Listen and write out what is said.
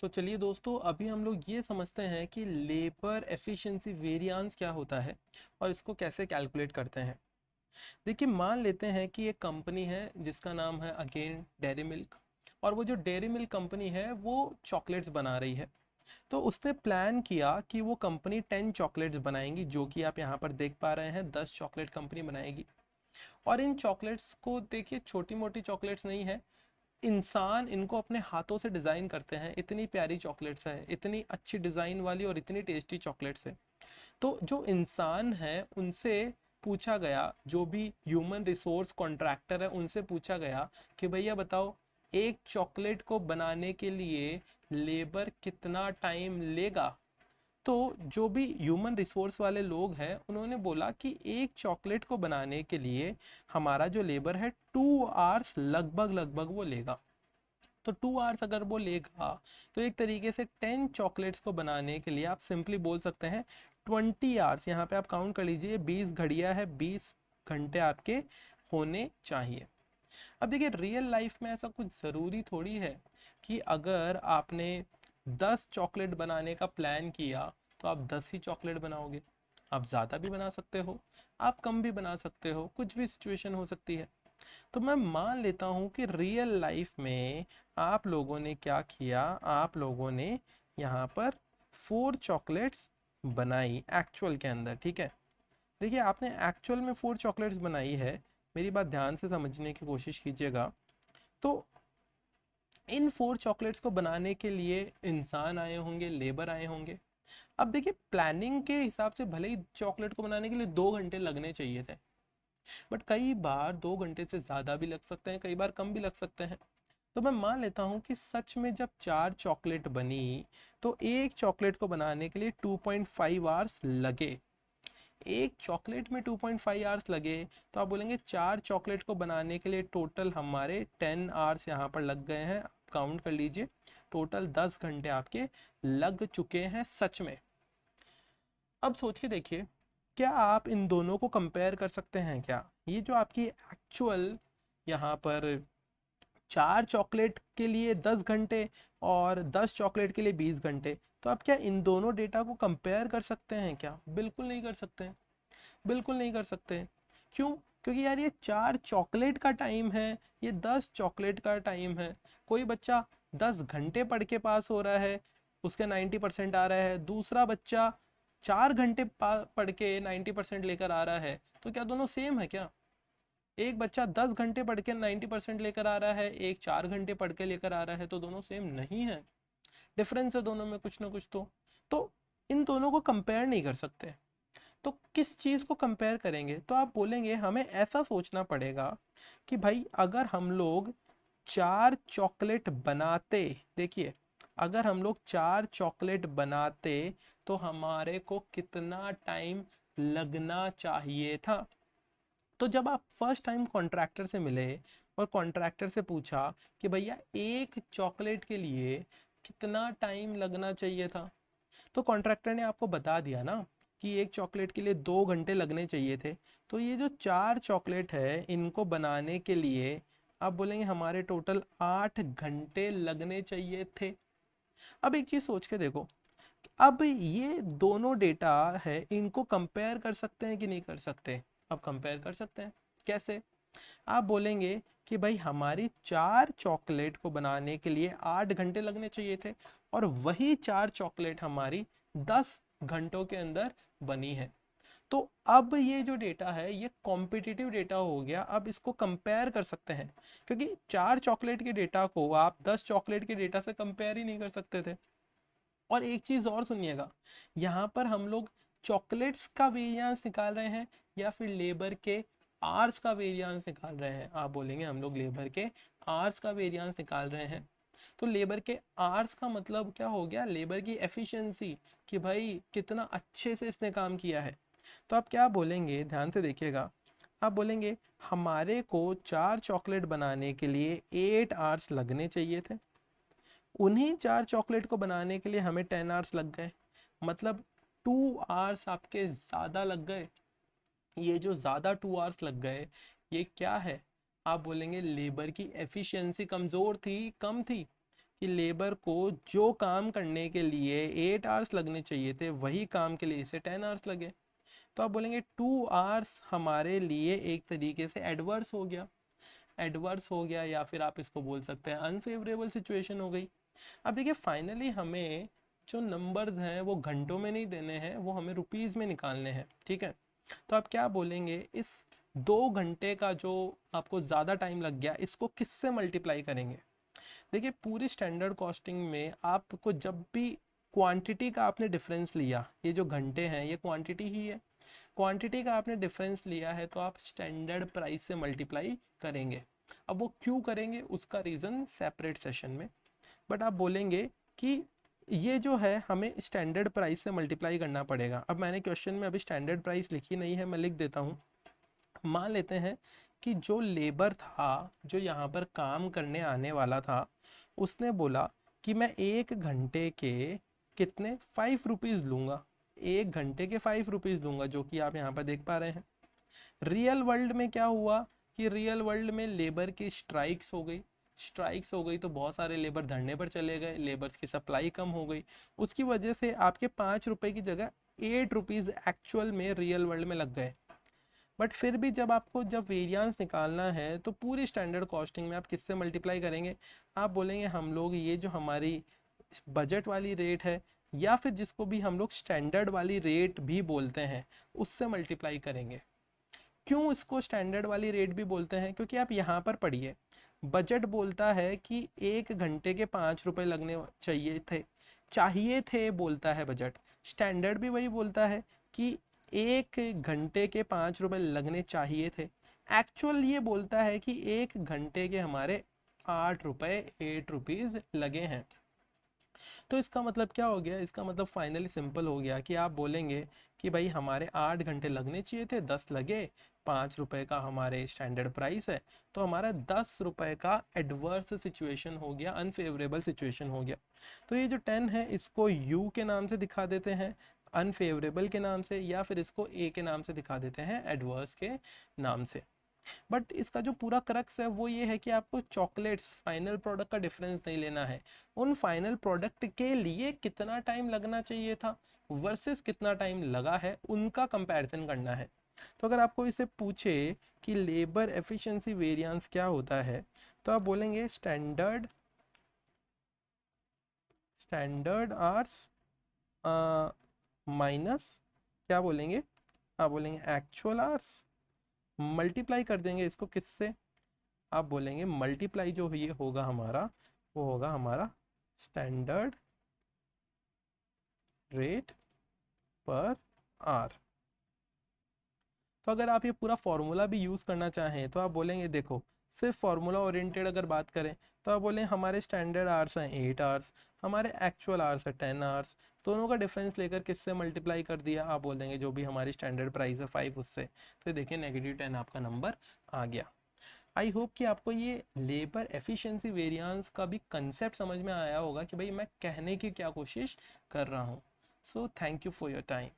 तो चलिए दोस्तों, अभी हम लोग ये समझते हैं कि लेबर एफिशिएंसी वेरिएंस क्या होता है और इसको कैसे कैलकुलेट करते हैं। देखिए, मान लेते हैं कि एक कंपनी है जिसका नाम है अगेन डेयरी मिल्क। और वो जो डेयरी मिल्क कंपनी है वो चॉकलेट्स बना रही है। तो उसने प्लान किया कि वो कंपनी 10 चॉकलेट्स बनाएंगी, जो कि आप यहाँ पर देख पा रहे हैं 10 चॉकलेट कंपनी बनाएगी। और इन चॉकलेट्स को देखिए, छोटी मोटी चॉकलेट्स नहीं है, इंसान इनको अपने हाथों से डिज़ाइन करते हैं। इतनी प्यारी चॉकलेट्स है, इतनी अच्छी डिज़ाइन वाली और इतनी टेस्टी चॉकलेट्स है। तो जो इंसान है उनसे पूछा गया, जो भी ह्यूमन रिसोर्स कॉन्ट्रैक्टर है उनसे पूछा गया कि भैया बताओ, एक चॉकलेट को बनाने के लिए लेबर कितना टाइम लेगा। तो जो भी ह्यूमन रिसोर्स वाले लोग हैं उन्होंने बोला कि एक चॉकलेट को बनाने के लिए हमारा जो लेबर है 2 आवर्स लगभग लगभग वो लेगा। तो 2 आवर्स अगर वो लेगा तो एक तरीके से 10 चॉकलेट्स को बनाने के लिए आप सिंपली बोल सकते हैं 20 आवर्स। यहाँ पे आप काउंट कर लीजिए, 20 घड़ियाँ है, 20 घंटे आपके होने चाहिए। अब देखिए, रियल लाइफ में ऐसा कुछ ज़रूरी थोड़ी है कि अगर आपने 10 चॉकलेट बनाने का प्लान किया तो आप 10 ही चॉकलेट बनाओगे। आप ज़्यादा भी बना सकते हो, आप कम भी बना सकते हो, कुछ भी सिचुएशन हो सकती है। तो मैं मान लेता हूँ कि रियल लाइफ में आप लोगों ने क्या किया, आप लोगों ने यहाँ पर 4 चॉकलेट्स बनाई एक्चुअल के अंदर, ठीक है। देखिए, आपने एक्चुअल में 4 चॉकलेट्स बनाई है। मेरी बात ध्यान से समझने की कोशिश कीजिएगा। तो इन 4 चॉकलेट्स को बनाने के लिए इंसान आए होंगे, लेबर आए होंगे। अब देखिए, प्लानिंग के हिसाब से भले ही चॉकलेट को बनाने के लिए 2 घंटे लगने चाहिए थे, बट कई बार 2 घंटे से ज़्यादा भी लग सकते हैं, कई बार कम भी लग सकते हैं। तो मैं मान लेता हूँ कि सच में जब 4 चॉकलेट बनी तो एक चॉकलेट को बनाने के लिए 2.5 आवर्स लगे। एक चॉकलेट में 2.5 आवर्स लगे तो आप बोलेंगे 4 चॉकलेट को बनाने के लिए टोटल हमारे 10 आवर्स यहाँ पर लग गए हैं। आप काउंट कर लीजिए, टोटल 10 घंटे आपके लग चुके हैं सच में। अब सोच के देखिए, क्या आप इन दोनों को कंपेयर कर सकते हैं क्या? ये जो आपकी एक्चुअल यहाँ पर 4 चॉकलेट के लिए 10 घंटे और 10 चॉकलेट के लिए 20 घंटे, तो आप क्या इन दोनों डेटा को कंपेयर कर सकते हैं क्या? बिल्कुल नहीं कर सकते हैं, बिल्कुल नहीं कर सकते। क्यों? क्योंकि यार ये 4 चॉकलेट का टाइम है, ये 10 चॉकलेट का टाइम है। कोई बच्चा 10 घंटे पढ़ के पास हो रहा है, उसके 90% आ रहा है। दूसरा बच्चा 4 घंटे पढ़ के 90% लेकर आ रहा है। तो क्या दोनों सेम है क्या? एक बच्चा 10 घंटे पढ़ के 90% लेकर आ रहा है, एक 4 घंटे पढ़ के लेकर आ रहा है, तो दोनों सेम नहीं है। डिफरेंस है दोनों में कुछ ना कुछ तो इन दोनों को कंपेयर नहीं कर सकते। तो किस चीज़ को कंपेयर करेंगे? तो आप बोलेंगे हमें ऐसा सोचना पड़ेगा कि भाई, अगर हम लोग 4 चॉकलेट बनाते, देखिए, अगर हम लोग 4 चॉकलेट बनाते तो हमारे को कितना टाइम लगना चाहिए था। तो जब आप फर्स्ट टाइम कॉन्ट्रैक्टर से मिले और कॉन्ट्रैक्टर से पूछा कि भैया एक चॉकलेट के लिए कितना टाइम लगना चाहिए था, तो कॉन्ट्रैक्टर ने आपको बता दिया ना कि एक चॉकलेट के लिए 2 घंटे लगने चाहिए थे। तो ये जो 4 चॉकलेट है इनको बनाने के लिए आप बोलेंगे हमारे टोटल 8 घंटे लगने चाहिए थे। अब एक चीज़ सोच के देखो, अब ये दोनों डेटा है, इनको कंपेयर कर सकते हैं कि नहीं कर सकते? अब कंपेयर कर सकते हैं। कैसे? आप बोलेंगे कि भाई, हमारी 4 चॉकलेट को बनाने के लिए 8 घंटे लगने चाहिए थे और वही 4 चॉकलेट हमारी 10 घंटों के अंदर बनी है। तो अब ये जो डेटा है ये कॉम्पिटिटिव डेटा हो गया। अब इसको कंपेयर कर सकते हैं, क्योंकि 4 चॉकलेट के डेटा को आप 10 चॉकलेट के डेटा से कंपेयर ही नहीं कर सकते थे। और एक चीज़ और सुनिएगा, यहाँ पर हम लोग चॉकलेट्स का वेरिएंस निकाल रहे हैं या फिर लेबर के आर्स का वेरिएंस निकाल रहे हैं? आप बोलेंगे हम लोग लेबर के आर्स का वेरिएंस निकाल रहे हैं। तो लेबर के आर्स का मतलब क्या हो गया? लेबर की एफिशिएंसी, कि भाई कितना अच्छे से इसने काम किया है। तो आप क्या बोलेंगे, ध्यान से देखिएगा। आप बोलेंगे हमारे को 4 चॉकलेट बनाने के लिए 8 आवर्स लगने चाहिए थे, उन्हीं 4 चॉकलेट को बनाने के लिए हमें 10 आवर्स लग गए। मतलब 2 आवर्स आपके ज़्यादा लग गए। ये जो ज़्यादा 2 आवर्स लग गए, ये क्या है? आप बोलेंगे लेबर की एफिशिएंसी कमज़ोर थी, कम थी, कि लेबर को जो काम करने के लिए 8 आवर्स लगने चाहिए थे वही काम के लिए इसे 10 आवर्स लगे, तो आप बोलेंगे 2 आवर्स हमारे लिए एक तरीके से एडवर्स हो गया, एडवर्स हो गया, या फिर आप इसको बोल सकते हैं अनफेवरेबल सिचुएशन हो गई। अब देखिए फाइनली हमें जो नंबर्स हैं वो घंटों में नहीं देने हैं, वो हमें रुपीज़ में निकालने हैं, ठीक है। तो आप क्या बोलेंगे, इस 2 घंटे का जो आपको ज़्यादा टाइम लग गया इसको किससे मल्टीप्लाई करेंगे। देखिए पूरी स्टैंडर्ड कॉस्टिंग में आपको जब भी क्वांटिटी का आपने डिफरेंस लिया, ये जो घंटे हैं ये क्वांटिटी ही है, क्वांटिटी का आपने डिफरेंस लिया है तो आप स्टैंडर्ड प्राइस से मल्टीप्लाई करेंगे। अब वो क्यों करेंगे उसका रीज़न सेपरेट सेशन में, बट आप बोलेंगे कि ये जो है हमें स्टैंडर्ड प्राइस से मल्टीप्लाई करना पड़ेगा। अब मैंने क्वेश्चन में अभी स्टैंडर्ड प्राइस लिखी नहीं है, मैं लिख देता हूँ। मान लेते हैं कि जो लेबर था जो यहाँ पर काम करने आने वाला था, उसने बोला कि मैं 1 घंटे के कितने 5 रुपीज़ लूँगा, 1 घंटे के 5 रुपीज़ लूँगा, जो कि आप यहाँ पर देख पा रहे हैं। रियल वर्ल्ड में क्या हुआ कि रियल वर्ल्ड में लेबर की स्ट्राइक्स हो गई, स्ट्राइक्स हो गई तो बहुत सारे लेबर धरने पर चले गए, लेबर्स की सप्लाई कम हो गई, उसकी वजह से आपके 5 रुपए की जगह 8 रुपीज़ एक्चुअल में रियल वर्ल्ड में लग गए। बट फिर भी जब वेरिएंस निकालना है तो पूरी स्टैंडर्ड कॉस्टिंग में आप किससे मल्टीप्लाई करेंगे, आप बोलेंगे हम लोग ये जो हमारी बजट वाली रेट है या फिर जिसको भी हम लोग स्टैंडर्ड वाली रेट भी बोलते हैं उससे मल्टीप्लाई करेंगे। क्यों इसको स्टैंडर्ड वाली रेट भी बोलते हैं, क्योंकि आप यहाँ पर पढ़िए, बजट बोलता है कि 1 घंटे के 5 रुपए लगने चाहिए थे बोलता है बजट। स्टैंडर्ड भी वही बोलता है कि 1 घंटे के 5 रुपए लगने चाहिए थे, एक्चुअल ये बोलता है कि 1 घंटे के हमारे 8 रुपए 8 रुपीज़ लगे हैं। तो इसका मतलब क्या हो गया, इसका मतलब फाइनली सिंपल हो गया कि आप बोलेंगे कि भाई हमारे 8 घंटे लगने चाहिए थे, 10 लगे, 5 रुपए का हमारे स्टैंडर्ड प्राइस है, तो हमारा 10 रुपए का एडवर्स सिचुएशन हो गया, अनफेवरेबल सिचुएशन हो गया। तो ये जो 10 है इसको यू के नाम से दिखा देते हैं, अनफेवरेबल के नाम से, या फिर इसको ए के नाम से दिखा देते हैं, एडवर्स के नाम से। बट इसका जो पूरा क्रक्स है वो ये है कि आपको चॉकलेट्स फाइनल प्रोडक्ट का डिफरेंस नहीं लेना है, उन फाइनल प्रोडक्ट के लिए कितना टाइम लगना चाहिए था वर्सेस कितना टाइम लगा है उनका कंपैरिजन करना है। तो अगर आपको इसे पूछे कि लेबर एफिशिएंसी वेरिएंस क्या होता है, तो आप बोलेंगे स्टैंडर्ड आवर्स माइनस क्या बोलेंगे, आप बोलेंगे एक्चुअल आवर्स, मल्टीप्लाई कर देंगे इसको किससे, आप बोलेंगे मल्टीप्लाई जो ये होगा हमारा वो होगा हमारा स्टैंडर्ड रेट पर आवर। तो अगर आप ये पूरा फॉर्मूला भी यूज़ करना चाहें तो आप बोलेंगे देखो, सिर्फ फार्मूला ओरिएंटेड अगर बात करें तो आप बोलें हमारे स्टैंडर्ड आवर्स हैं 8 आवर्स, हमारे एक्चुअल आवर्स है 10 आवर्स, दोनों का डिफरेंस लेकर किससे मल्टीप्लाई कर दिया, आप बोल देंगे जो भी हमारी स्टैंडर्ड प्राइस है 5 उससे, तो देखिए -10 आपका नंबर आ गया। आई होप कि आपको ये लेबर एफिशिएंसी वेरिएंस का भी कंसेप्ट समझ में आया होगा कि भाई मैं कहने की क्या कोशिश कर रहा हूँ। So thank you for your time.